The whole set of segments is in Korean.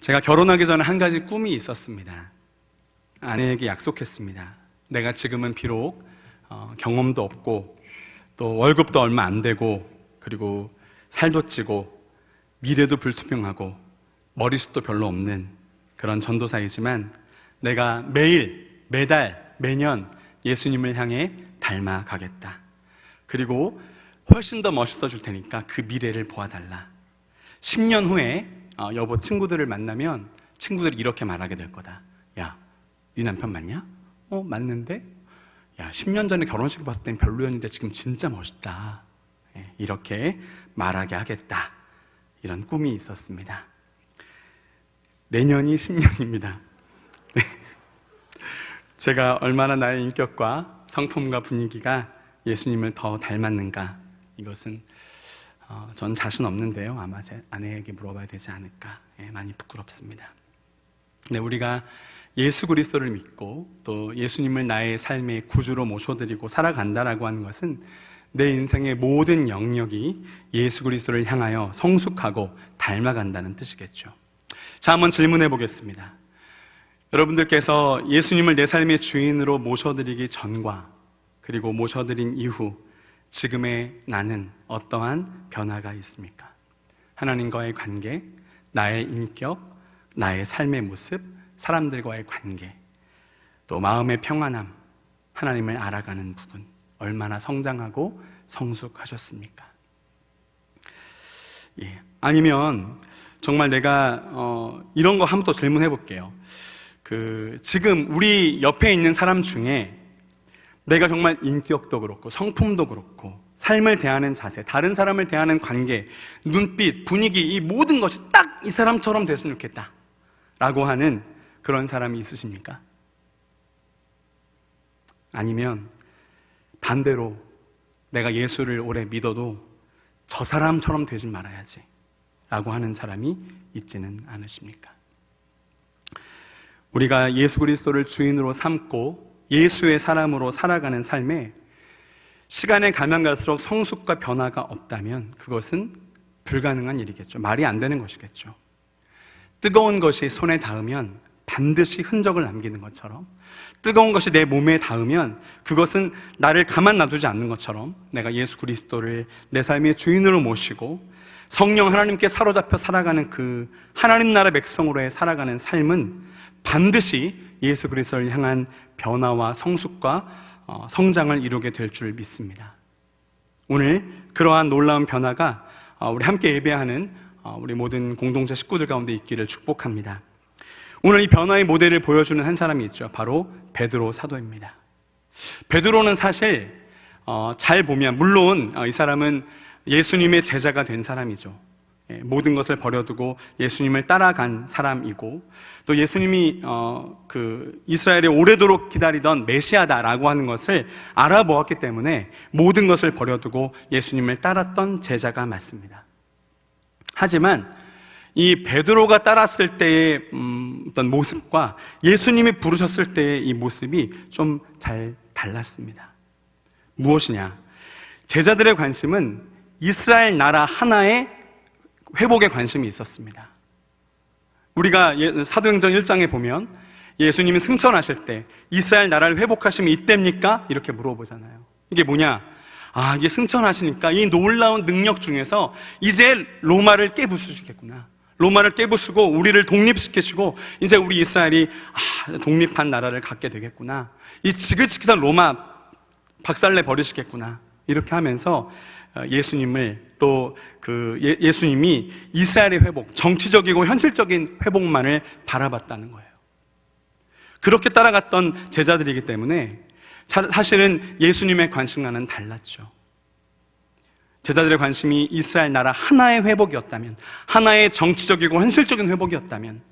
제가 결혼하기 전에 한 가지 꿈이 있었습니다. 아내에게 약속했습니다. 내가 지금은 비록 경험도 없고 또 월급도 얼마 안 되고 그리고 살도 찌고 미래도 불투명하고 머리숱도 별로 없는 그런 전도사이지만 내가 매일, 매달, 매년 예수님을 향해 닮아가겠다. 그리고 훨씬 더 멋있어질 테니까 그 미래를 보아달라. 10년 후에 여보 친구들을 만나면 친구들이 이렇게 말하게 될 거다. 야, 네 남편 맞냐? 맞는데? 야, 10년 전에 결혼식 봤을 땐 별로였는데 지금 진짜 멋있다. 이렇게 말하게 하겠다. 이런 꿈이 있었습니다. 내년이 10년입니다. 제가 얼마나 나의 인격과 성품과 분위기가 예수님을 더 닮았는가, 이것은 전 자신 없는데요, 아마 제 아내에게 물어봐야 되지 않을까. 많이 부끄럽습니다. 네, 우리가 예수 그리스도를 믿고 또 예수님을 나의 삶의 구주로 모셔드리고 살아간다라고 하는 것은 내 인생의 모든 영역이 예수 그리스도를 향하여 성숙하고 닮아간다는 뜻이겠죠. 자, 한번 질문해 보겠습니다. 여러분들께서 예수님을 내 삶의 주인으로 모셔드리기 전과 그리고 모셔드린 이후 지금의 나는 어떠한 변화가 있습니까? 하나님과의 관계, 나의 인격, 나의 삶의 모습, 사람들과의 관계, 또 마음의 평안함, 하나님을 알아가는 부분, 얼마나 성장하고 성숙하셨습니까? 아니면 정말 내가 이런 거 한번 또 질문해 볼게요. 지금 우리 옆에 있는 사람 중에 내가 정말 인격도 그렇고 성품도 그렇고 삶을 대하는 자세, 다른 사람을 대하는 관계, 눈빛, 분위기, 이 모든 것이 딱 이 사람처럼 됐으면 좋겠다 라고 하는 그런 사람이 있으십니까? 아니면 반대로 내가 예수를 오래 믿어도 저 사람처럼 되지 말아야지 라고 하는 사람이 있지는 않으십니까? 우리가 예수 그리스도를 주인으로 삼고 예수의 사람으로 살아가는 삶에 시간에 가면 갈수록 성숙과 변화가 없다면 그것은 불가능한 일이겠죠. 말이 안 되는 것이겠죠. 뜨거운 것이 손에 닿으면 반드시 흔적을 남기는 것처럼, 뜨거운 것이 내 몸에 닿으면 그것은 나를 가만 놔두지 않는 것처럼, 내가 예수 그리스도를 내 삶의 주인으로 모시고 성령 하나님께 사로잡혀 살아가는 그 하나님 나라 백성으로의 살아가는 삶은 반드시 예수 그리스도를 향한 변화와 성숙과 성장을 이루게 될 줄 믿습니다. 오늘 그러한 놀라운 변화가 우리 함께 예배하는 우리 모든 공동체 식구들 가운데 있기를 축복합니다. 오늘 이 변화의 모델을 보여주는 한 사람이 있죠. 바로 베드로 사도입니다. 베드로는 사실 잘 보면, 물론 이 사람은 예수님의 제자가 된 사람이죠. 모든 것을 버려두고 예수님을 따라간 사람이고, 또 예수님이 이스라엘에 오래도록 기다리던 메시아다라고 하는 것을 알아보았기 때문에 모든 것을 버려두고 예수님을 따랐던 제자가 맞습니다. 하지만 이 베드로가 따랐을 때의 어떤 모습과 예수님이 부르셨을 때의 이 모습이 좀 잘 달랐습니다. 무엇이냐? 제자들의 관심은 이스라엘 나라 하나의 회복에 관심이 있었습니다. 우리가 사도행전 1장에 보면 예수님이 승천하실 때 이스라엘 나라를 회복하시면 이때입니까? 이렇게 물어보잖아요. 이게 뭐냐? 이게 승천하시니까 이 놀라운 능력 중에서 이제 로마를 깨부수시겠구나. 로마를 깨부수고 우리를 독립시키시고 이제 우리 이스라엘이 독립한 나라를 갖게 되겠구나. 이 지긋지긋한 로마 박살내 버리시겠구나. 이렇게 하면서 예수님을 또 예수님이 이스라엘의 회복, 정치적이고 현실적인 회복만을 바라봤다는 거예요. 그렇게 따라갔던 제자들이기 때문에 사실은 예수님의 관심과는 달랐죠. 제자들의 관심이 이스라엘 나라 하나의 회복이었다면, 하나의 정치적이고 현실적인 회복이었다면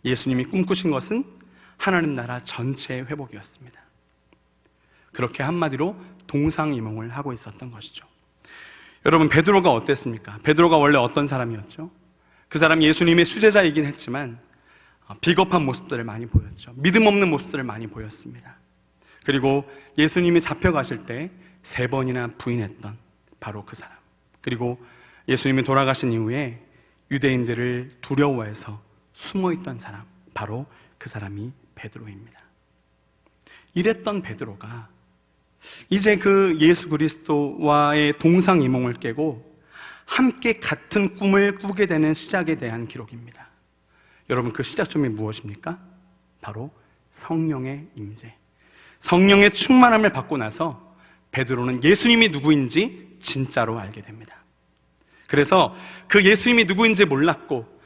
예수님이 꿈꾸신 것은 하나님 나라 전체의 회복이었습니다. 그렇게 한마디로 동상이몽을 하고 있었던 것이죠. 여러분, 베드로가 어땠습니까? 베드로가 원래 어떤 사람이었죠? 그 사람이 예수님의 수제자이긴 했지만 비겁한 모습들을 많이 보였죠. 믿음 없는 모습들을 많이 보였습니다. 그리고 예수님이 잡혀가실 때 3번이나 부인했던 바로 그 사람. 그리고 예수님이 돌아가신 이후에 유대인들을 두려워해서 숨어있던 사람, 바로 그 사람이 베드로입니다. 이랬던 베드로가 이제 그 예수 그리스도와의 동상이몽을 깨고 함께 같은 꿈을 꾸게 되는 시작에 대한 기록입니다. 여러분, 그 시작점이 무엇입니까? 바로 성령의 임재, 성령의 충만함을 받고 나서 베드로는 예수님이 누구인지 진짜로 알게 됩니다. 그래서 그 예수님이 누구인지 몰랐고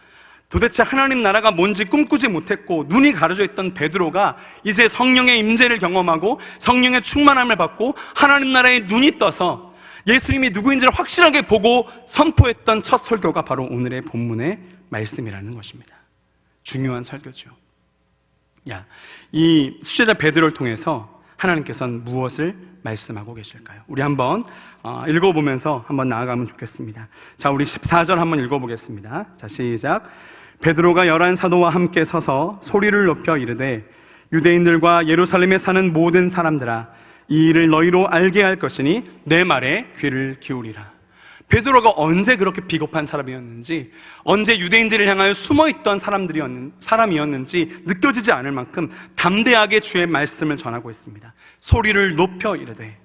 도대체 하나님 나라가 뭔지 꿈꾸지 못했고 눈이 가려져 있던 베드로가 이제 성령의 임재를 경험하고 성령의 충만함을 받고 하나님 나라에 눈이 떠서 예수님이 누구인지를 확실하게 보고 선포했던 첫 설교가 바로 오늘의 본문의 말씀이라는 것입니다. 중요한 설교죠. 이 수제자 베드로를 통해서 하나님께서는 무엇을 말씀하고 계실까요? 우리 한번 읽어보면서 한번 나아가면 좋겠습니다. 자, 우리 14절 한번 읽어보겠습니다. 자, 시작. 베드로가 11 사도와 함께 서서 소리를 높여 이르되 유대인들과 예루살렘에 사는 모든 사람들아, 이 일을 너희로 알게 할 것이니 내 말에 귀를 기울이라. 베드로가 언제 그렇게 비겁한 사람이었는지, 언제 유대인들을 향하여 숨어있던 사람이었는지 느껴지지 않을 만큼 담대하게 주의 말씀을 전하고 있습니다. 소리를 높여 이르되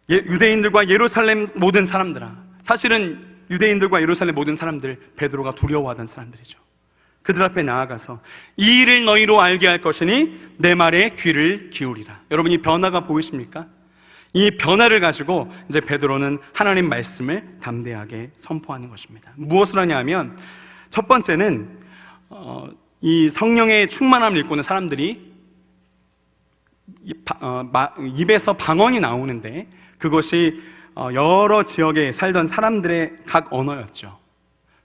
유대인들과 예루살렘 모든 사람들아. 사실은 유대인들과 예루살렘 모든 사람들, 베드로가 두려워하던 사람들이죠. 그들 앞에 나아가서 이 일을 너희로 알게 할 것이니 내 말에 귀를 기울이라. 여러분, 이 변화가 보이십니까? 이 변화를 가지고 이제 베드로는 하나님 말씀을 담대하게 선포하는 것입니다. 무엇을 하냐면, 첫 번째는 이 성령의 충만함을 읽고는 사람들이 입에서 방언이 나오는데 그것이 여러 지역에 살던 사람들의 각 언어였죠.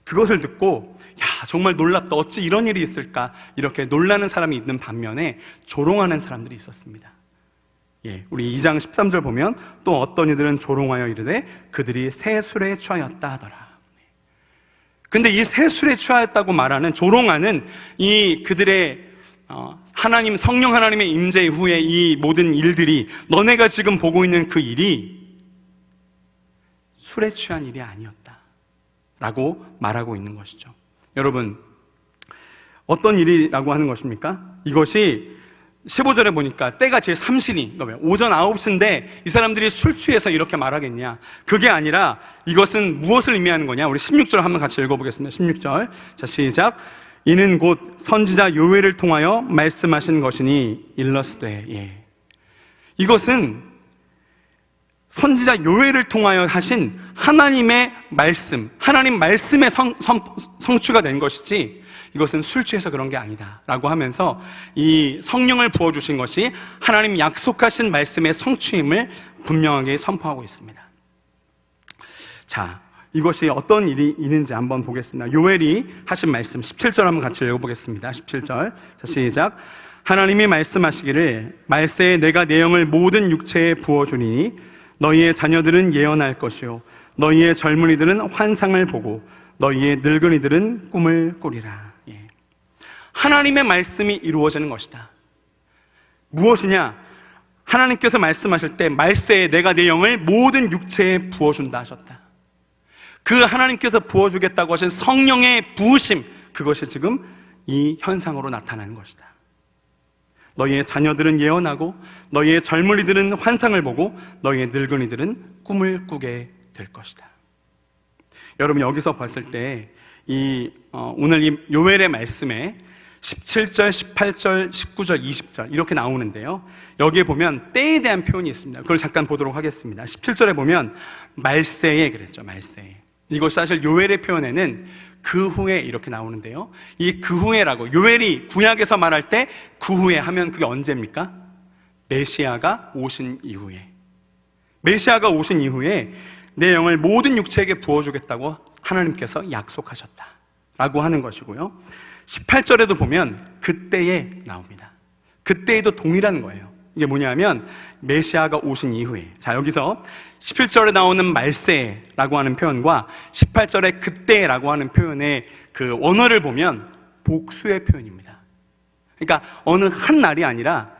그것을 듣고 정말 놀랍다, 어찌 이런 일이 있을까, 이렇게 놀라는 사람이 있는 반면에 조롱하는 사람들이 있었습니다. 우리 2장 13절 보면 또 어떤 이들은 조롱하여 이르되 그들이 새 술에 취하였다 하더라. 근데 이 새 술에 취하였다고 말하는, 조롱하는 이 그들의 하나님, 성령 하나님의 임재 이후에 이 모든 일들이, 너네가 지금 보고 있는 그 일이 술에 취한 일이 아니었다 라고 말하고 있는 것이죠. 여러분, 어떤 일이라고 하는 것입니까? 이것이 15절에 보니까 때가 제3신이 오전 9시인데 이 사람들이 술 취해서 이렇게 말하겠냐? 그게 아니라 이것은 무엇을 의미하는 거냐? 우리 16절 한번 같이 읽어보겠습니다. 16절. 자, 시작. 이는 곧 선지자 요엘을 통하여 말씀하신 것이니 일러스되. 이것은 선지자 요엘을 통하여 하신 하나님의 말씀, 하나님 말씀의 성취가 된 것이지 이것은 술 취해서 그런 게 아니다 라고 하면서 이 성령을 부어주신 것이 하나님 약속하신 말씀의 성취임을 분명하게 선포하고 있습니다. 자, 이것이 어떤 일이 있는지 한번 보겠습니다. 요엘이 하신 말씀 17절 한번 같이 읽어보겠습니다. 17절. 자, 시작. 하나님이 말씀하시기를 말세에 내가 내 영을 모든 육체에 부어주리니 너희의 자녀들은 예언할 것이요 너희의 젊은이들은 환상을 보고 너희의 늙은이들은 꿈을 꾸리라. 하나님의 말씀이 이루어지는 것이다. 무엇이냐? 하나님께서 말씀하실 때 말세에 내가 내 영을 모든 육체에 부어준다 하셨다. 그 하나님께서 부어주겠다고 하신 성령의 부으심, 그것이 지금 이 현상으로 나타나는 것이다. 너희의 자녀들은 예언하고 너희의 젊은이들은 환상을 보고 너희의 늙은이들은 꿈을 꾸게 될 것이다. 여러분, 여기서 봤을 때 오늘 이 요엘의 말씀에 17절, 18절, 19절, 20절 이렇게 나오는데요, 여기에 보면 때에 대한 표현이 있습니다. 그걸 잠깐 보도록 하겠습니다. 17절에 보면 말세에 그랬죠. 말세에. 이것 사실 요엘의 표현에는 그 후에 이렇게 나오는데요, 이 그 후에라고, 요엘이 구약에서 말할 때 그 후에 하면 그게 언제입니까? 메시아가 오신 이후에. 메시아가 오신 이후에 내 영을 모든 육체에게 부어주겠다고 하나님께서 약속하셨다 라고 하는 것이고요, 18절에도 보면 그때에 나옵니다. 그때에도 동일한 거예요. 이게 뭐냐면 메시아가 오신 이후에. 자, 여기서 17절에 나오는 말세라고 하는 표현과 18절에 그때라고 하는 표현의 그 원어를 보면 복수의 표현입니다. 그러니까 어느 한 날이 아니라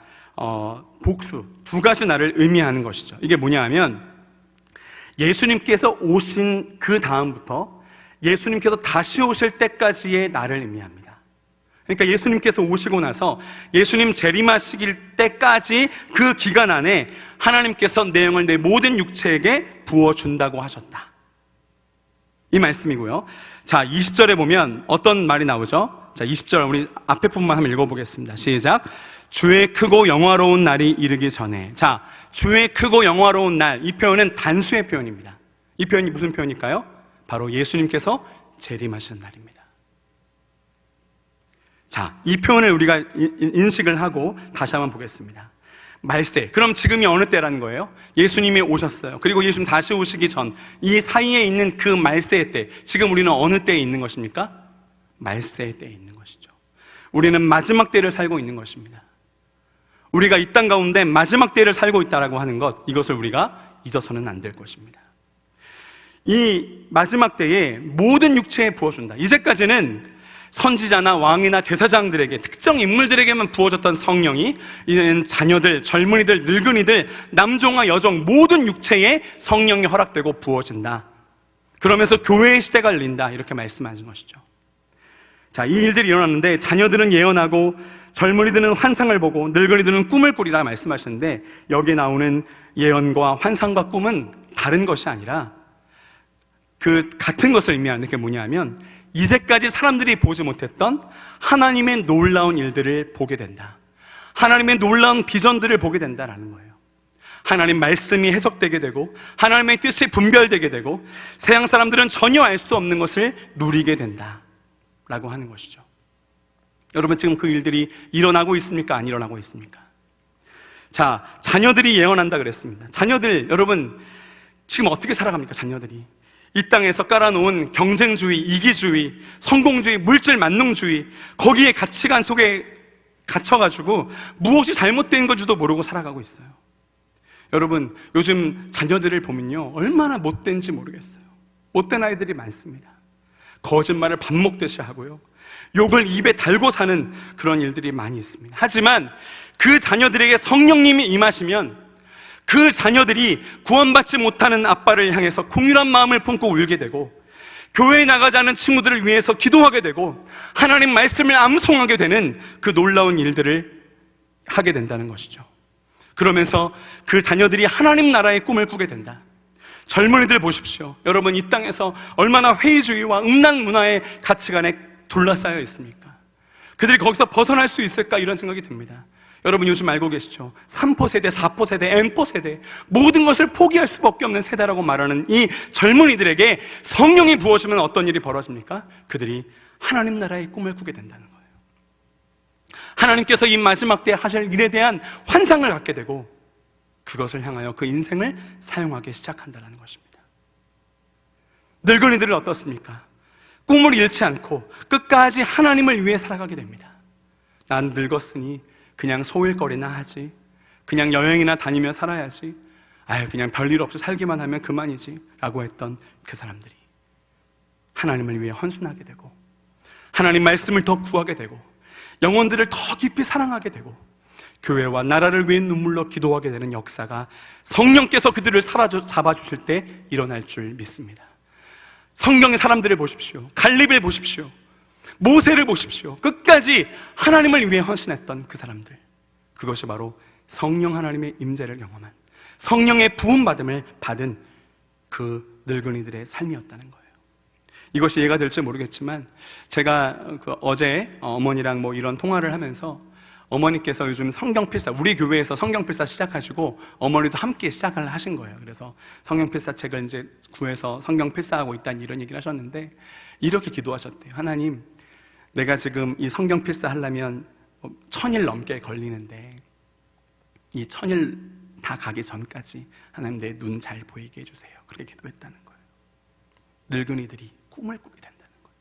복수, 두 가지 날을 의미하는 것이죠. 이게 뭐냐 하면 예수님께서 오신 그 다음부터 예수님께서 다시 오실 때까지의 날을 의미합니다. 그러니까 예수님께서 오시고 나서 예수님 재림하시길 때까지 그 기간 안에 하나님께서 내 영을 내 모든 육체에게 부어준다고 하셨다, 이 말씀이고요. 자, 20절에 보면 어떤 말이 나오죠? 자, 20절 우리 앞에 부분만 한번 읽어보겠습니다. 시작. 주의 크고 영화로운 날이 이르기 전에. 자, 주의 크고 영화로운 날, 이 표현은 단수의 표현입니다. 이 표현이 무슨 표현일까요? 바로 예수님께서 재림하시는 날입니다. 자, 이 표현을 우리가 인식을 하고 다시 한번 보겠습니다. 말세. 그럼 지금이 어느 때라는 거예요? 예수님이 오셨어요. 그리고 예수님 다시 오시기 전 이 사이에 있는 그 말세의 때, 지금 우리는 어느 때에 있는 것입니까? 말세의 때에 있는 것이죠. 우리는 마지막 때를 살고 있는 것입니다. 우리가 이 땅 가운데 마지막 때를 살고 있다라고 하는 것, 이것을 우리가 잊어서는 안 될 것입니다. 이 마지막 때에 모든 육체에 부어준다. 이제까지는 선지자나 왕이나 제사장들에게, 특정 인물들에게만 부어졌던 성령이 이제는 자녀들, 젊은이들, 늙은이들, 남종과 여종 모든 육체에 성령이 허락되고 부어진다. 그러면서 교회의 시대가 열린다, 이렇게 말씀하신 것이죠. 자, 이 일들이 일어났는데 자녀들은 예언하고 젊은이들은 환상을 보고 늙은이들은 꿈을 꾸리라 말씀하셨는데, 여기에 나오는 예언과 환상과 꿈은 다른 것이 아니라 그 같은 것을 의미하는 게 뭐냐면, 이제까지 사람들이 보지 못했던 하나님의 놀라운 일들을 보게 된다, 하나님의 놀라운 비전들을 보게 된다라는 거예요. 하나님 말씀이 해석되게 되고 하나님의 뜻이 분별되게 되고 세상 사람들은 전혀 알 수 없는 것을 누리게 된다라고 하는 것이죠. 여러분, 지금 그 일들이 일어나고 있습니까? 안 일어나고 있습니까? 자, 자녀들이 예언한다 그랬습니다. 자녀들, 여러분 지금 어떻게 살아갑니까? 자녀들이 이 땅에서 깔아놓은 경쟁주의, 이기주의, 성공주의, 물질 만능주의, 거기에 가치관 속에 갇혀가지고 무엇이 잘못된 건지도 모르고 살아가고 있어요. 여러분, 요즘 자녀들을 보면요, 얼마나 못된지 모르겠어요. 못된 아이들이 많습니다. 거짓말을 밥 먹듯이 하고요, 욕을 입에 달고 사는 그런 일들이 많이 있습니다. 하지만 그 자녀들에게 성령님이 임하시면 그 자녀들이 구원받지 못하는 아빠를 향해서 긍휼한 마음을 품고 울게 되고, 교회에 나가지 않은 친구들을 위해서 기도하게 되고, 하나님 말씀을 암송하게 되는 그 놀라운 일들을 하게 된다는 것이죠. 그러면서 그 자녀들이 하나님 나라의 꿈을 꾸게 된다. 젊은이들 보십시오. 여러분, 이 땅에서 얼마나 회의주의와 음란 문화의 가치관에 둘러싸여 있습니까? 그들이 거기서 벗어날 수 있을까, 이런 생각이 듭니다. 여러분, 요즘 알고 계시죠? 3포 세대, 4포 세대, N포 세대, 모든 것을 포기할 수밖에 없는 세대라고 말하는 이 젊은이들에게 성령이 부어지면 어떤 일이 벌어집니까? 그들이 하나님 나라의 꿈을 꾸게 된다는 거예요. 하나님께서 이 마지막 때에 하실 일에 대한 환상을 갖게 되고 그것을 향하여 그 인생을 사용하기 시작한다는 것입니다. 늙은이들은 어떻습니까? 꿈을 잃지 않고 끝까지 하나님을 위해 살아가게 됩니다. 난 늙었으니 그냥 소일거리나 하지, 그냥 여행이나 다니며 살아야지, 그냥 별일 없이 살기만 하면 그만이지 라고 했던 그 사람들이 하나님을 위해 헌신하게 되고, 하나님 말씀을 더 구하게 되고, 영혼들을 더 깊이 사랑하게 되고, 교회와 나라를 위해 눈물로 기도하게 되는 역사가 성령께서 그들을 잡아주실 때 일어날 줄 믿습니다. 성경의 사람들을 보십시오. 갈렙을 보십시오. 모세를 보십시오. 끝까지 하나님을 위해 헌신했던 그 사람들, 그것이 바로 성령 하나님의 임재를 경험한, 성령의 부음받음을 받은 그 늙은이들의 삶이었다는 거예요. 이것이 이해가 될지 모르겠지만, 제가 어제 어머니랑 이런 통화를 하면서 어머니께서 요즘 성경필사, 우리 교회에서 성경필사 시작하시고 어머니도 함께 시작을 하신 거예요. 그래서 성경필사 책을 이제 구해서 성경필사하고 있다는 이런 얘기를 하셨는데, 이렇게 기도하셨대요. 하나님, 내가 지금 이 성경필사 하려면 1000일 넘게 걸리는데 이 1000일 다 가기 전까지 하나님 내 눈 잘 보이게 해주세요. 그렇게 기도했다는 거예요. 늙은이들이 꿈을 꾸게 된다는 거예요.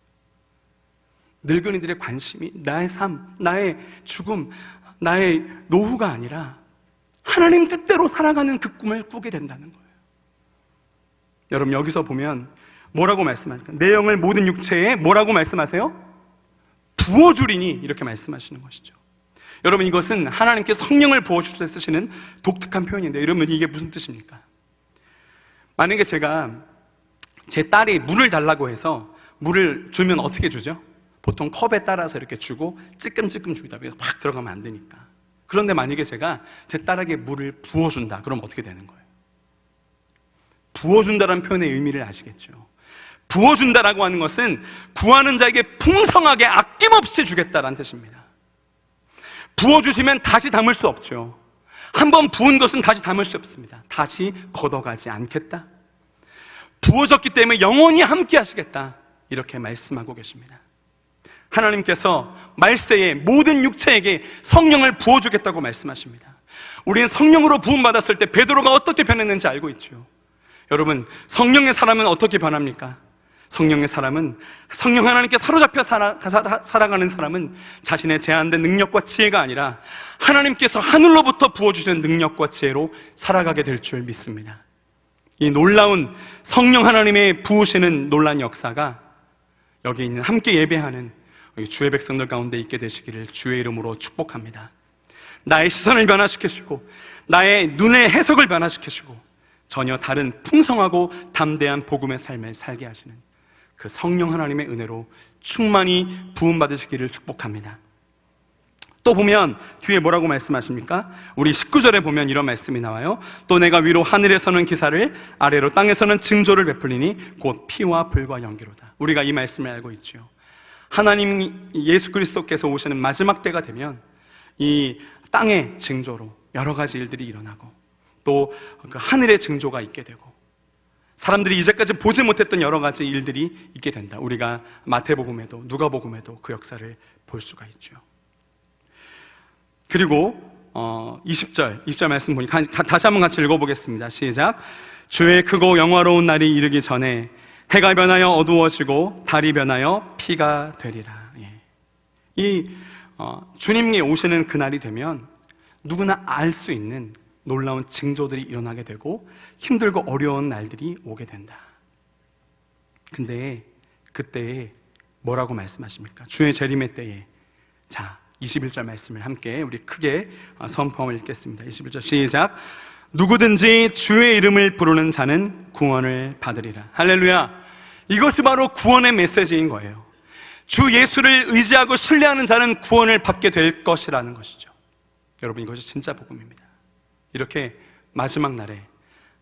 늙은이들의 관심이 나의 삶, 나의 죽음, 나의 노후가 아니라 하나님 뜻대로 살아가는 그 꿈을 꾸게 된다는 거예요. 여러분, 여기서 보면 뭐라고 말씀하실까요? 내 영을 모든 육체에 뭐라고 말씀하세요? 부어주리니, 이렇게 말씀하시는 것이죠. 여러분, 이것은 하나님께 성령을 부어주실 때 쓰시는 독특한 표현인데, 여러분 이게 무슨 뜻입니까? 만약에 제가 제 딸이 물을 달라고 해서 물을 주면 어떻게 주죠? 보통 컵에 따라서 이렇게 주고 찔끔찔끔 주기다 보면 확 들어가면 안 되니까. 그런데 만약에 제가 제 딸에게 물을 부어준다, 그럼 어떻게 되는 거예요? 부어준다라는 표현의 의미를 아시겠죠? 부어준다라고 하는 것은 구하는 자에게 풍성하게 아낌없이 주겠다라는 뜻입니다. 부어주시면 다시 담을 수 없죠. 한번 부은 것은 다시 담을 수 없습니다. 다시 걷어가지 않겠다. 부어졌기 때문에 영원히 함께 하시겠다, 이렇게 말씀하고 계십니다. 하나님께서 말세에 모든 육체에게 성령을 부어주겠다고 말씀하십니다. 우리는 성령으로 부음받았을 때 베드로가 어떻게 변했는지 알고 있죠. 여러분, 성령의 사람은 어떻게 변합니까? 성령의 사람은, 성령 하나님께 사로잡혀 살아가는 사람은 자신의 제한된 능력과 지혜가 아니라 하나님께서 하늘로부터 부어주시는 능력과 지혜로 살아가게 될 줄 믿습니다. 이 놀라운 성령 하나님의 부으시는 놀라운 역사가 여기 있는 함께 예배하는 주의 백성들 가운데 있게 되시기를 주의 이름으로 축복합니다. 나의 시선을 변화시키시고 나의 눈의 해석을 변화시키시고 전혀 다른 풍성하고 담대한 복음의 삶을 살게 하시는 그 성령 하나님의 은혜로 충만히 부음받으시기를 축복합니다. 또 보면 뒤에 뭐라고 말씀하십니까? 우리 19절에 보면 이런 말씀이 나와요. 또 내가 위로 하늘에서는 기사를, 아래로 땅에서는 징조를 베풀리니 곧 피와 불과 연기로다. 우리가 이 말씀을 알고 있죠. 하나님 예수 그리스도께서 오시는 마지막 때가 되면 이 땅의 징조로 여러 가지 일들이 일어나고 또 그 하늘의 징조가 있게 되고 사람들이 이제까지 보지 못했던 여러 가지 일들이 있게 된다. 우리가 마태복음에도 누가복음에도 그 역사를 볼 수가 있죠. 그리고 20절 말씀 보니 다시 한번 같이 읽어보겠습니다. 시작. 주의 크고 영화로운 날이 이르기 전에 해가 변하여 어두워지고 달이 변하여 피가 되리라. 이 주님이 오시는 그날이 되면 누구나 알 수 있는 놀라운 징조들이 일어나게 되고 힘들고 어려운 날들이 오게 된다. 근데 그때에 뭐라고 말씀하십니까? 주의 재림의 때에. 자, 21절 말씀을 함께 우리 크게 선포함을 읽겠습니다. 21절 시작. 누구든지 주의 이름을 부르는 자는 구원을 받으리라. 할렐루야. 이것이 바로 구원의 메시지인 거예요. 주 예수를 의지하고 신뢰하는 자는 구원을 받게 될 것이라는 것이죠. 여러분, 이것이 진짜 복음입니다. 이렇게 마지막 날에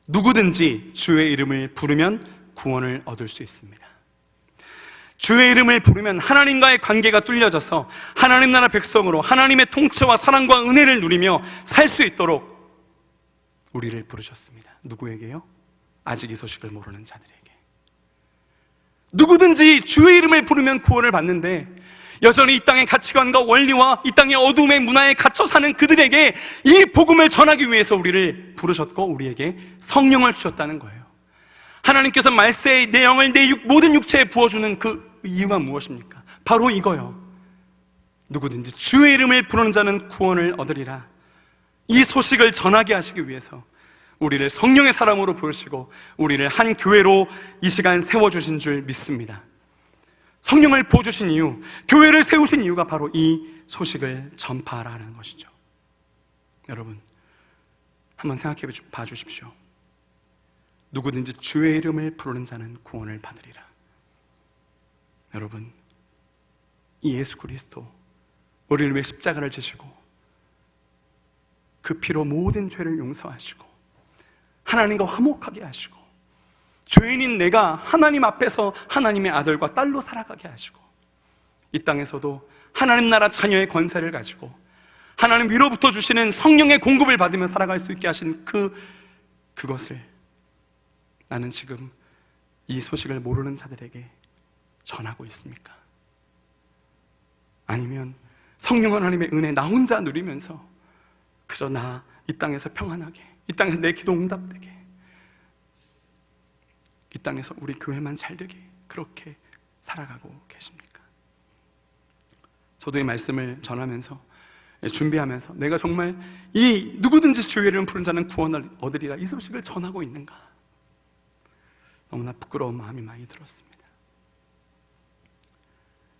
누구든지 주의 이름을 부르면 구원을 얻을 수 있습니다. 주의 이름을 부르면 하나님과의 관계가 뚫려져서 하나님 나라 백성으로 하나님의 통치와 사랑과 은혜를 누리며 살 수 있도록 우리를 부르셨습니다. 누구에게요? 아직 이 소식을 모르는 자들에게. 누구든지 주의 이름을 부르면 구원을 받는데 여전히 이 땅의 가치관과 원리와 이 땅의 어둠의 문화에 갇혀 사는 그들에게 이 복음을 전하기 위해서 우리를 부르셨고 우리에게 성령을 주셨다는 거예요. 하나님께서 말세의 내 영을 내 모든 육체에 부어주는 그 이유가 무엇입니까? 바로 이거요. 누구든지 주의 이름을 부르는 자는 구원을 얻으리라. 이 소식을 전하게 하시기 위해서 우리를 성령의 사람으로 부르시고 우리를 한 교회로 이 시간 세워주신 줄 믿습니다. 성령을 부어주신 이유, 교회를 세우신 이유가 바로 이 소식을 전파하라는 것이죠. 여러분, 한번 생각해 봐 주십시오. 누구든지 주의 이름을 부르는 자는 구원을 받으리라. 여러분, 이 예수 그리스도 우리를 위해 십자가를 지시고 그 피로 모든 죄를 용서하시고 하나님과 화목하게 하시고 죄인인 내가 하나님 앞에서 하나님의 아들과 딸로 살아가게 하시고 이 땅에서도 하나님 나라 자녀의 권세를 가지고 하나님 위로부터 주시는 성령의 공급을 받으며 살아갈 수 있게 하신 그것을 나는 지금 이 소식을 모르는 자들에게 전하고 있습니까? 아니면 성령 하나님의 은혜 나 혼자 누리면서 그저 나 이 땅에서 평안하게, 이 땅에서 내 기도 응답되게, 이 땅에서 우리 교회만 잘되게 그렇게 살아가고 계십니까? 저도 이 말씀을 전하면서 준비하면서 내가 정말 이 누구든지 주의 이름을 부른 자는 구원을 얻으리라 이 소식을 전하고 있는가? 너무나 부끄러운 마음이 많이 들었습니다.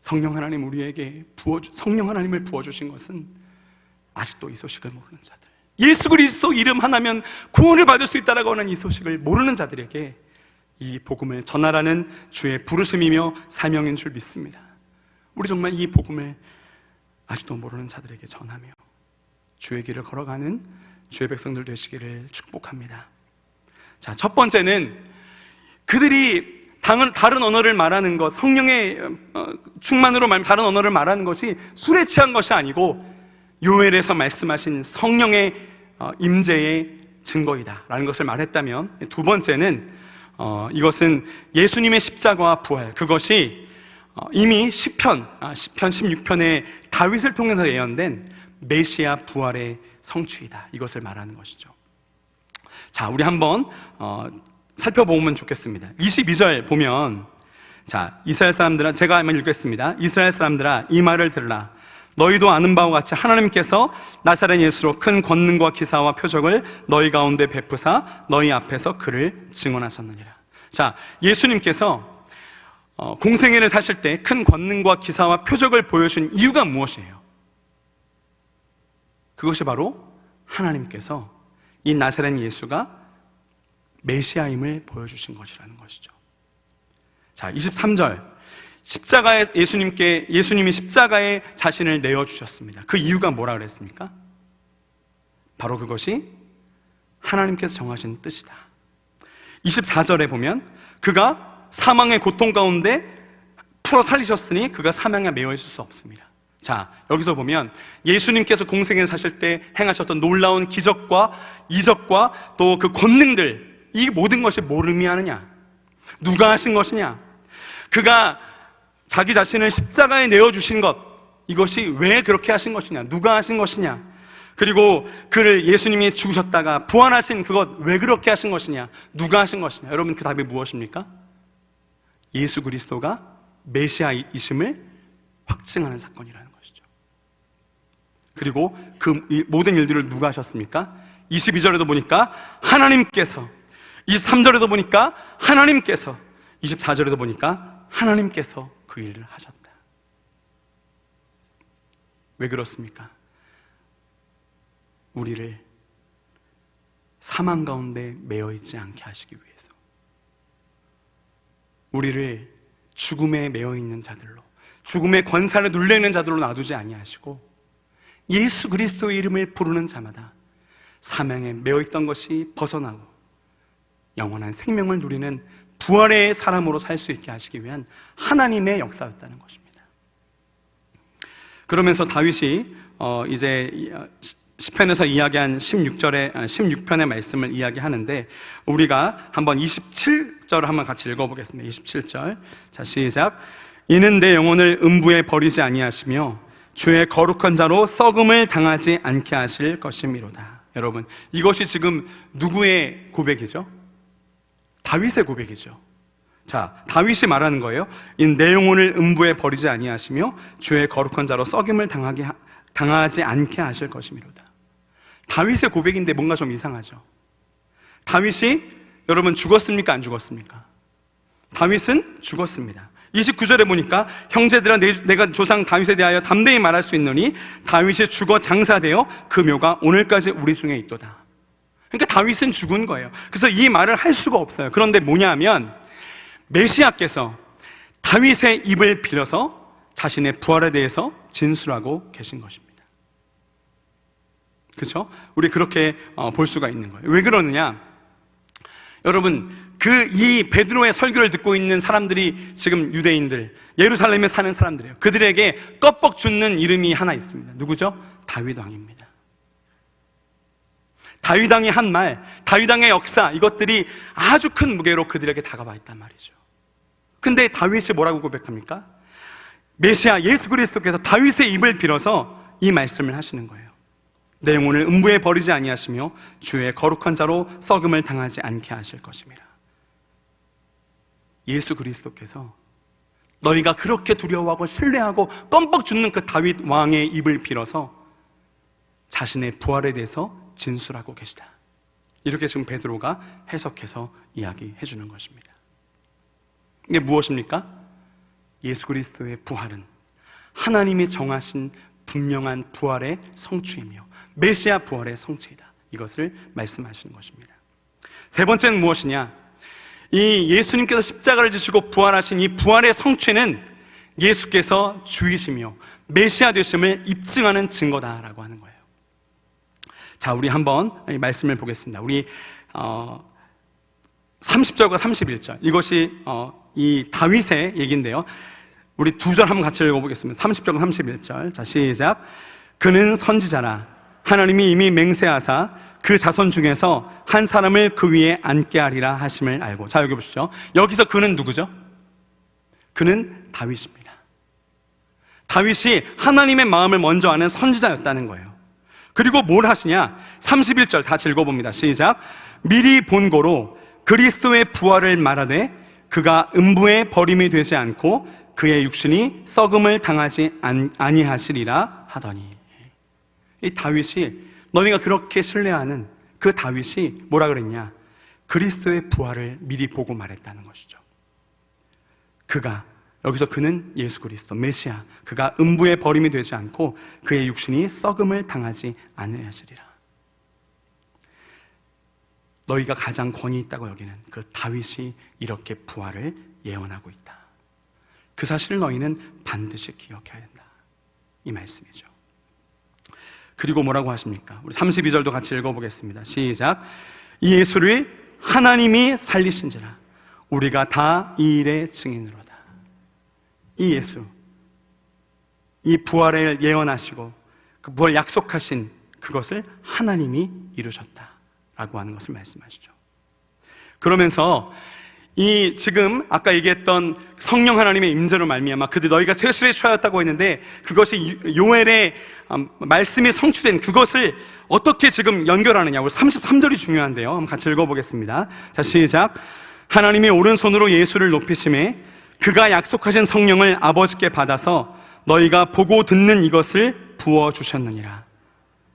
성령 하나님 우리에게 성령 하나님을 부어주신 것은 아직도 이 소식을 모르는 자들, 예수 그리스도 이름 하나면 구원을 받을 수 있다라고 하는 이 소식을 모르는 자들에게 이 복음을 전하라는 주의 부르심이며 사명인 줄 믿습니다. 우리 정말 이 복음을 아직도 모르는 자들에게 전하며 주의 길을 걸어가는 주의 백성들 되시기를 축복합니다. 자, 첫 번째는 그들이 다른 언어를 말하는 것, 성령의 충만으로 다른 언어를 말하는 것이 술에 취한 것이 아니고 요엘에서 말씀하신 성령의 임재의 증거이다라는 것을 말했다면, 두 번째는 이것은 예수님의 십자가와 부활, 그것이 이미 시편 16편의 다윗을 통해서 예언된 메시아 부활의 성취이다, 이것을 말하는 것이죠. 자, 우리 한번 살펴보면 좋겠습니다. 22절 보면, 자, 이스라엘 사람들아, 제가 한번 읽겠습니다. 이스라엘 사람들아, 이 말을 들으라. 너희도 아는 바와 같이 하나님께서 나사렛 예수로 큰 권능과 기사와 표적을 너희 가운데 베푸사 너희 앞에서 그를 증언하셨느니라. 자, 예수님께서 공생애를 사실 때 큰 권능과 기사와 표적을 보여준 이유가 무엇이에요? 그것이 바로 하나님께서 이 나사렛 예수가 메시아임을 보여주신 것이라는 것이죠. 자, 23절. 예수님이 십자가에 자신을 내어주셨습니다. 그 이유가 뭐라 그랬습니까? 바로 그것이 하나님께서 정하신 뜻이다. 24절에 보면 그가 사망의 고통 가운데 풀어 살리셨으니 그가 사망에 매여 있을 수 없습니다. 자, 여기서 보면 예수님께서 공생애를 사실 때 행하셨던 놀라운 기적과 이적과 또 그 권능들, 이 모든 것이 뭘 의미하느냐? 누가 하신 것이냐? 그가 자기 자신을 십자가에 내어주신 것, 이것이 왜 그렇게 하신 것이냐? 누가 하신 것이냐? 그리고 그를 예수님이 죽으셨다가 부활하신 그것 왜 그렇게 하신 것이냐? 누가 하신 것이냐? 여러분, 그 답이 무엇입니까? 예수 그리스도가 메시아이심을 확증하는 사건이라는 것이죠. 그리고 그 모든 일들을 누가 하셨습니까? 22절에도 보니까 하나님께서, 23절에도 보니까 하나님께서, 24절에도 보니까 하나님께서 그 일을 하셨다. 왜 그렇습니까? 우리를 사망 가운데 매여 있지 않게 하시기 위해서, 우리를 죽음에 매여 있는 자들로, 죽음의 권세를 눌려 있는 자들로 놔두지 아니하시고 예수 그리스도의 이름을 부르는 자마다 사망에 매여 있던 것이 벗어나고 영원한 생명을 누리는 부활의 사람으로 살 수 있게 하시기 위한 하나님의 역사였다는 것입니다. 그러면서 다윗이 이제 시편에서 이야기한 16편의 말씀을 이야기하는데, 우리가 한번 27절을 한번 같이 읽어보겠습니다. 27절. 자, 시작. 이는 내 영혼을 음부에 버리지 아니하시며 주의 거룩한 자로 썩음을 당하지 않게 하실 것이미로다. 여러분, 이것이 지금 누구의 고백이죠? 다윗의 고백이죠. 자, 다윗이 말하는 거예요. 내 영혼을 음부에 버리지 아니하시며 주의 거룩한 자로 썩임을 당하지 않게 하실 것이미로다. 다윗의 고백인데 뭔가 좀 이상하죠. 다윗이 여러분 죽었습니까? 안 죽었습니까? 다윗은 죽었습니다. 29절에 보니까 형제들아, 내가 조상 다윗에 대하여 담대히 말할 수 있노니 다윗이 죽어 장사되어 그 묘가 오늘까지 우리 중에 있도다. 그러니까 다윗은 죽은 거예요. 그래서 이 말을 할 수가 없어요. 그런데 뭐냐면 메시아께서 다윗의 입을 빌려서 자신의 부활에 대해서 진술하고 계신 것입니다. 그렇죠? 우리 그렇게 볼 수가 있는 거예요. 왜 그러느냐? 여러분, 이 베드로의 설교를 듣고 있는 사람들이 지금 유대인들, 예루살렘에 사는 사람들이에요. 그들에게 껍벅 죽는 이름이 하나 있습니다. 누구죠? 다윗 왕입니다. 다윗 왕이 한 말, 다윗 왕의 역사, 이것들이 아주 큰 무게로 그들에게 다가와 있단 말이죠. 근데 다윗이 뭐라고 고백합니까? 메시아 예수 그리스도께서 다윗의 입을 빌어서 이 말씀을 하시는 거예요. 내 영혼을 음부에 버리지 아니하시며 주의 거룩한 자로 썩음을 당하지 않게 하실 것입니다. 예수 그리스도께서 너희가 그렇게 두려워하고 신뢰하고 껌뻑 죽는 그 다윗 왕의 입을 빌어서 자신의 부활에 대해서 진술하고 계시다. 이렇게 지금 베드로가 해석해서 이야기해 주는 것입니다. 이게 무엇입니까? 예수 그리스도의 부활은 하나님이 정하신 분명한 부활의 성취이며 메시아 부활의 성취이다. 이것을 말씀하시는 것입니다. 세 번째는 무엇이냐? 이 예수님께서 십자가를 지시고 부활하신 이 부활의 성취는 예수께서 주이시며 메시아 되심을 입증하는 증거다라고 하는 거예요. 자, 우리 한번 이 말씀을 보겠습니다. 우리 30절과 31절, 이것이 이 다윗의 얘기인데요. 우리 두 절 한번 같이 읽어보겠습니다. 30절과 31절. 자, 시작. 그는 선지자라 하나님이 이미 맹세하사 그 자손 중에서 한 사람을 그 위에 앉게 하리라 하심을 알고. 자, 여기 보시죠. 여기서 그는 누구죠? 그는 다윗입니다. 다윗이 하나님의 마음을 먼저 아는 선지자였다는 거예요. 그리고 뭘 하시냐? 31절 다시 읽어봅니다. 시작. 미리 본고로 그리스도의 부활을 말하되 그가 음부에 버림이 되지 않고 그의 육신이 썩음을 당하지 아니하시리라 하더니. 이 다윗이, 너희가 그렇게 신뢰하는 그 다윗이 뭐라 그랬냐? 그리스도의 부활을 미리 보고 말했다는 것이죠. 그가, 여기서 그는 예수 그리스도 메시아, 그가 음부에 버림이 되지 않고 그의 육신이 썩음을 당하지 아니하시리라. 너희가 가장 권위 있다고 여기는 그 다윗이 이렇게 부활을 예언하고 있다. 그 사실을 너희는 반드시 기억해야 된다. 이 말씀이죠. 그리고 뭐라고 하십니까? 우리 32절도 같이 읽어보겠습니다. 시작. 이 예수를 하나님이 살리신지라 우리가 다 이 일의 증인으로다. 이 예수, 이 부활을 예언하시고 그 부활 약속하신 그것을 하나님이 이루셨다라고 하는 것을 말씀하시죠. 그러면서 이 지금 아까 얘기했던 성령 하나님의 임재로 말미암아 그들 너희가 세술에 취하였다고 했는데 그것이 요엘의 말씀이 성취된 그것을 어떻게 지금 연결하느냐. 우리 33절이 중요한데요. 한번 같이 읽어보겠습니다. 자, 시작. 하나님이 오른손으로 예수를 높이심에 그가 약속하신 성령을 아버지께 받아서 너희가 보고 듣는 이것을 부어주셨느니라.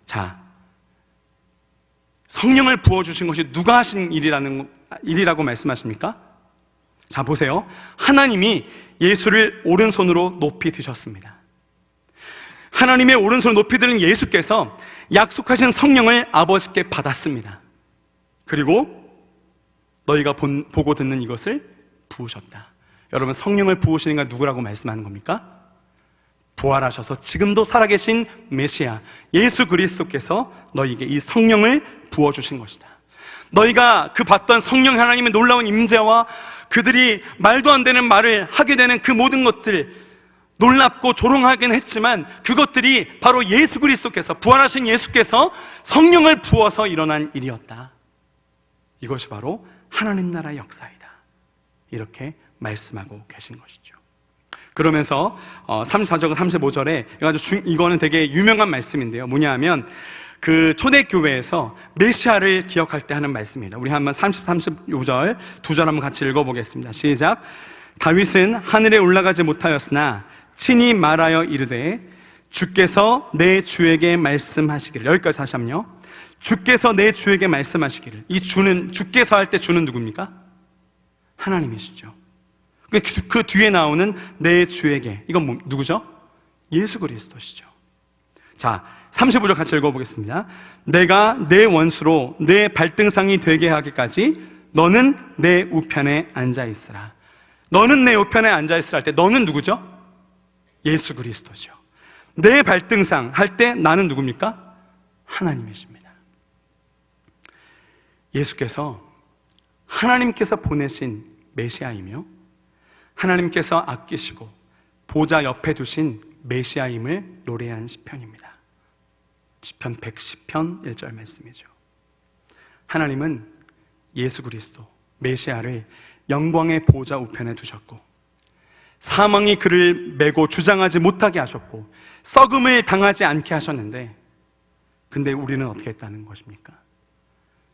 자, 성령을 부어주신 것이 누가 하신 일이라고 말씀하십니까? 자, 보세요. 하나님이 예수를 오른손으로 높이 드셨습니다. 하나님의 오른손을 높이 드는 예수께서 약속하신 성령을 아버지께 받았습니다. 그리고 너희가 보고 듣는 이것을 부으셨다. 여러분, 성령을 부으시는 건 누구라고 말씀하는 겁니까? 부활하셔서 지금도 살아계신 메시아 예수 그리스도께서 너희에게 이 성령을 부어주신 것이다. 너희가 그 봤던 성령 하나님의 놀라운 임재와 그들이 말도 안 되는 말을 하게 되는 그 모든 것들, 놀랍고 조롱하긴 했지만 그것들이 바로 예수 그리스도께서, 부활하신 예수께서 성령을 부어서 일어난 일이었다. 이것이 바로 하나님 나라의 역사이다. 이렇게 말씀하고 계신 것이죠. 그러면서 34절 35절에 이거는 되게 유명한 말씀인데요. 뭐냐 하면 그 초대교회에서 메시아를 기억할 때 하는 말씀입니다. 우리 한번 35절 두 절 한번 같이 읽어보겠습니다. 시작. 다윗은 하늘에 올라가지 못하였으나 친히 말하여 이르되 주께서 내 주에게 말씀하시기를. 여기까지 다시 한번요. 주께서 내 주에게 말씀하시기를. 이 주는, 주께서 할 때 주는 누굽니까? 하나님이시죠. 그 뒤에 나오는 내 주에게, 이건 누구죠? 예수 그리스도시죠. 자, 35절 같이 읽어보겠습니다. 내가 내 원수로 내 발등상이 되게 하기까지 너는 내 우편에 앉아있으라. 너는 내 우편에 앉아있으라 할 때 너는 누구죠? 예수 그리스도죠. 내 발등상 할 때 나는 누굽니까? 하나님이십니다. 예수께서 하나님께서 보내신 메시아이며 하나님께서 아끼시고 보좌 옆에 두신 메시아임을 노래한 시편입니다. 시편 110편 1절 말씀이죠. 하나님은 예수 그리스도 메시아를 영광의 보좌 우편에 두셨고 사망이 그를 메고 주장하지 못하게 하셨고 썩음을 당하지 않게 하셨는데, 근데 우리는 어떻게 했다는 것입니까?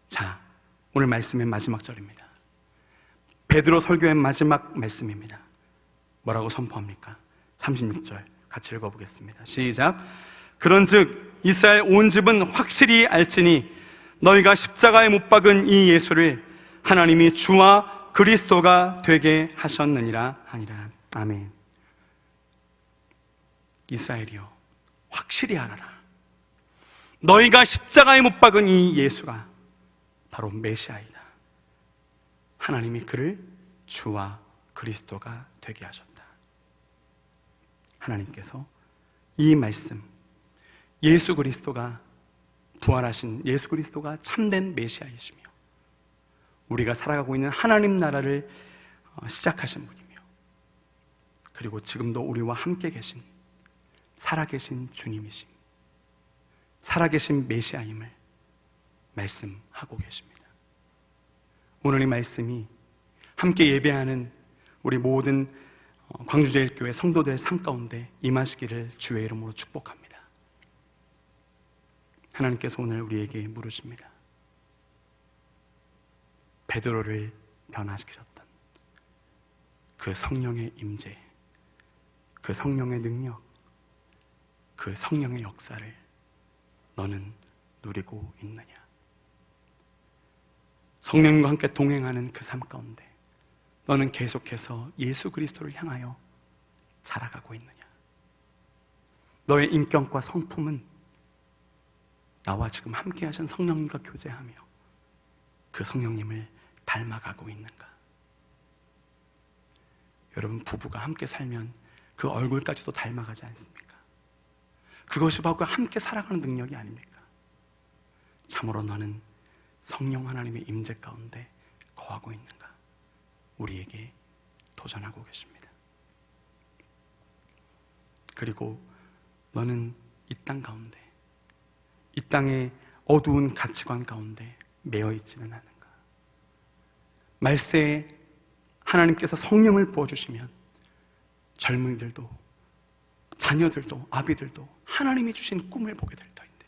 자, 오늘 말씀의 마지막 절입니다. 베드로 설교의 마지막 말씀입니다. 뭐라고 선포합니까? 36절 같이 읽어보겠습니다. 시작. 그런즉 이스라엘 온 집은 확실히 알지니 너희가 십자가에 못 박은 이 예수를 하나님이 주와 그리스도가 되게 하셨느니라 하니라. 아멘. 이스라엘이여, 확실히 알아라. 너희가 십자가에 못 박은 이 예수가 바로 메시아이다. 하나님이 그를 주와 그리스도가 되게 하셨다. 하나님께서 이 말씀, 예수 그리스도가 부활하신 예수 그리스도가 참된 메시아이시며 우리가 살아가고 있는 하나님 나라를 시작하신 분이며 그리고 지금도 우리와 함께 계신 살아계신 주님이심, 살아계신 메시아임을 말씀하고 계십니다. 오늘 이 말씀이 함께 예배하는 우리 모든 광주제일교회 성도들의 삶 가운데 임하시기를 주의 이름으로 축복합니다. 하나님께서 오늘 우리에게 물으십니다. 베드로를 변화시키셨던 그 성령의 임재, 그 성령의 능력, 그 성령의 역사를 너는 누리고 있느냐? 성령과 함께 동행하는 그 삶 가운데 너는 계속해서 예수 그리스도를 향하여 살아가고 있느냐? 너의 인격과 성품은 나와 지금 함께 하신 성령님과 교제하며 그 성령님을 닮아가고 있는가? 여러분, 부부가 함께 살면 그 얼굴까지도 닮아가지 않습니까? 그것이 바로 함께 살아가는 능력이 아닙니까? 참으로 너는 성령 하나님의 임재 가운데 거하고 있는가? 우리에게 도전하고 계십니다. 그리고 너는 이 땅 가운데, 이 땅의 어두운 가치관 가운데 매여 있지는 않은가? 말세에 하나님께서 성령을 부어주시면 젊은이들도 자녀들도 아비들도 하나님이 주신 꿈을 보게 될 터인데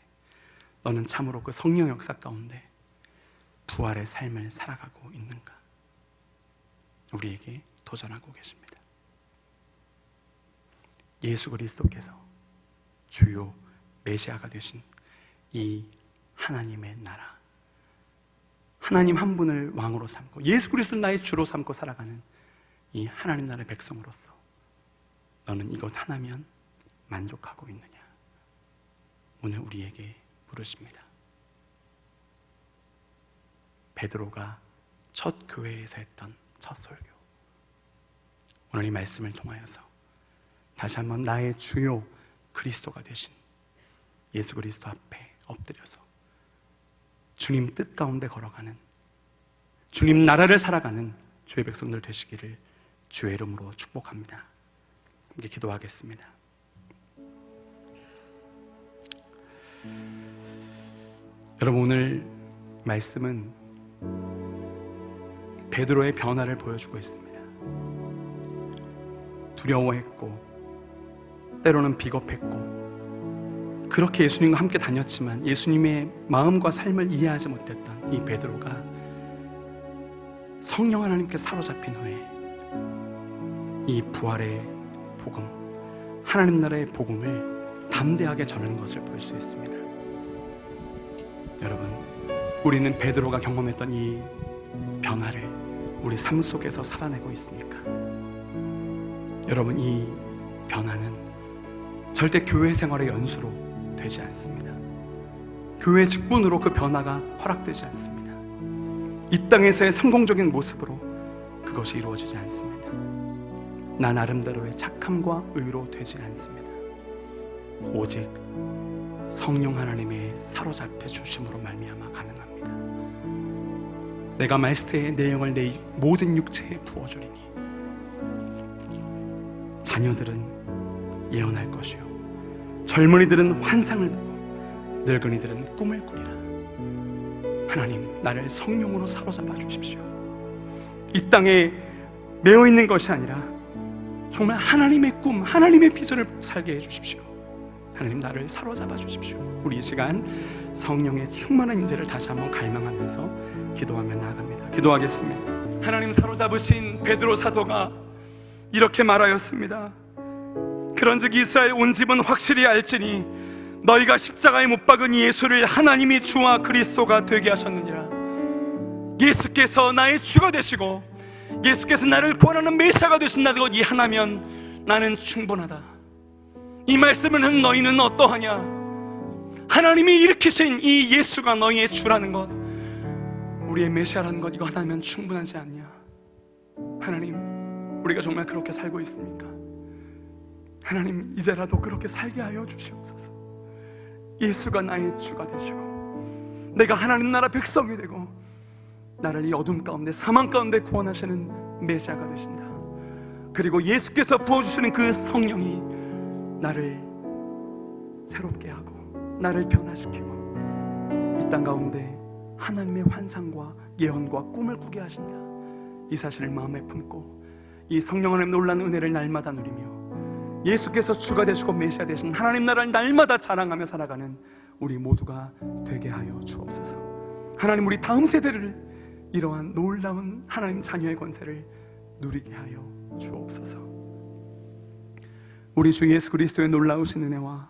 너는 참으로 그 성령 역사 가운데 부활의 삶을 살아가고 있는가? 우리에게 도전하고 계십니다. 예수 그리스도께서 주요 메시아가 되신 이 하나님의 나라, 하나님 한 분을 왕으로 삼고 예수 그리스도를 나의 주로 삼고 살아가는 이 하나님 나라의 백성으로서 너는 이것 하나면 만족하고 있느냐? 오늘 우리에게 물으십니다. 베드로가 첫 교회에서 했던 첫 설교, 오늘 이 말씀을 통하여서 다시 한번 나의 주요 그리스도가 되신 예수 그리스도 앞에 엎드려서 주님 뜻 가운데 걸어가는, 주님 나라를 살아가는 주의 백성들 되시기를 주의 이름으로 축복합니다. 함께 기도하겠습니다. 여러분, 오늘 말씀은 베드로의 변화를 보여주고 있습니다. 두려워했고 때로는 비겁했고 그렇게 예수님과 함께 다녔지만 예수님의 마음과 삶을 이해하지 못했던 이 베드로가 성령 하나님께 사로잡힌 후에 이 부활의 복음, 하나님 나라의 복음을 담대하게 전하는 것을 볼 수 있습니다. 여러분, 우리는 베드로가 경험했던 이 변화를 우리 삶 속에서 살아내고 있습니까? 여러분, 이 변화는 절대 교회 생활의 연수로 되지 않습니다. 교회 직분으로 그 변화가 허락되지 않습니다. 이 땅에서의 성공적인 모습으로 그것이 이루어지지 않습니다. 나 나름대로의 착함과 의로 되지 않습니다. 오직 성령 하나님의 사로잡혀 주심으로 말미암아 가능합니다. 내가 말씀의 내용을 내 모든 육체에 부어주리니 자녀들은 예언할 것이요 젊은이들은 환상을 보고 늙은이들은 꿈을 꾸리라. 하나님, 나를 성령으로 사로잡아 주십시오. 이 땅에 매여 있는 것이 아니라 정말 하나님의 꿈, 하나님의 비전을 살게 해주십시오. 하나님, 나를 사로잡아 주십시오. 우리 이 시간 성령의 충만한 임재를 다시 한번 갈망하면서 기도하며 나아갑니다. 기도하겠습니다. 하나님, 사로잡으신 베드로 사도가 이렇게 말하였습니다. 그런즉 이스라엘 온 집은 확실히 알지니 너희가 십자가에 못 박은 예수를 하나님이 주와 그리스도가 되게 하셨느니라. 예수께서 나의 주가 되시고 예수께서 나를 구원하는 메시아가 되신다. 것 이 하나면 나는 충분하다. 이 말씀을 듣는 너희는 어떠하냐? 하나님이 일으키신 이 예수가 너희의 주라는 것, 우리의 메시아라는 것, 이거 하나면 충분하지 않냐? 하나님, 우리가 정말 그렇게 살고 있습니까? 하나님, 이제라도 그렇게 살게 하여 주시옵소서. 예수가 나의 주가 되시고 내가 하나님 나라 백성이 되고 나를 이 어둠 가운데, 사망 가운데 구원하시는 메시아가 되신다. 그리고 예수께서 부어주시는 그 성령이 나를 새롭게 하고 나를 변화시키고 이 땅 가운데 하나님의 환상과 예언과 꿈을 꾸게 하신다. 이 사실을 마음에 품고 이 성령 하나님 놀라는 은혜를 날마다 누리며 예수께서 주가 되시고 메시아 되신 하나님 나라를 날마다 자랑하며 살아가는 우리 모두가 되게 하여 주옵소서. 하나님, 우리 다음 세대를 이러한 놀라운 하나님 자녀의 권세를 누리게 하여 주옵소서. 우리 주 예수 그리스도의 놀라우신 은혜와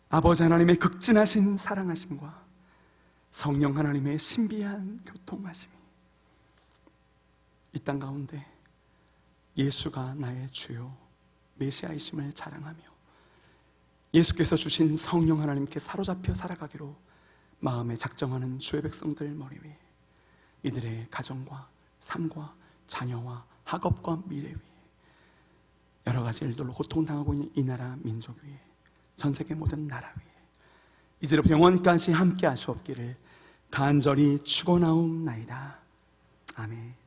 아버지 하나님의 극진하신 사랑하심과 성령 하나님의 신비한 교통하심이 이 땅 가운데 예수가 나의 주요 메시아이심을 자랑하며 예수께서 주신 성령 하나님께 사로잡혀 살아가기로 마음에 작정하는 주의 백성들 머리 위에, 이들의 가정과 삶과 자녀와 학업과 미래 위에, 여러 가지 일들로 고통당하고 있는 이 나라 민족 위에, 전 세계 모든 나라 위에 이제부터 영원까지 함께 하시옵기를 간절히 축원하옵나이다. 아멘.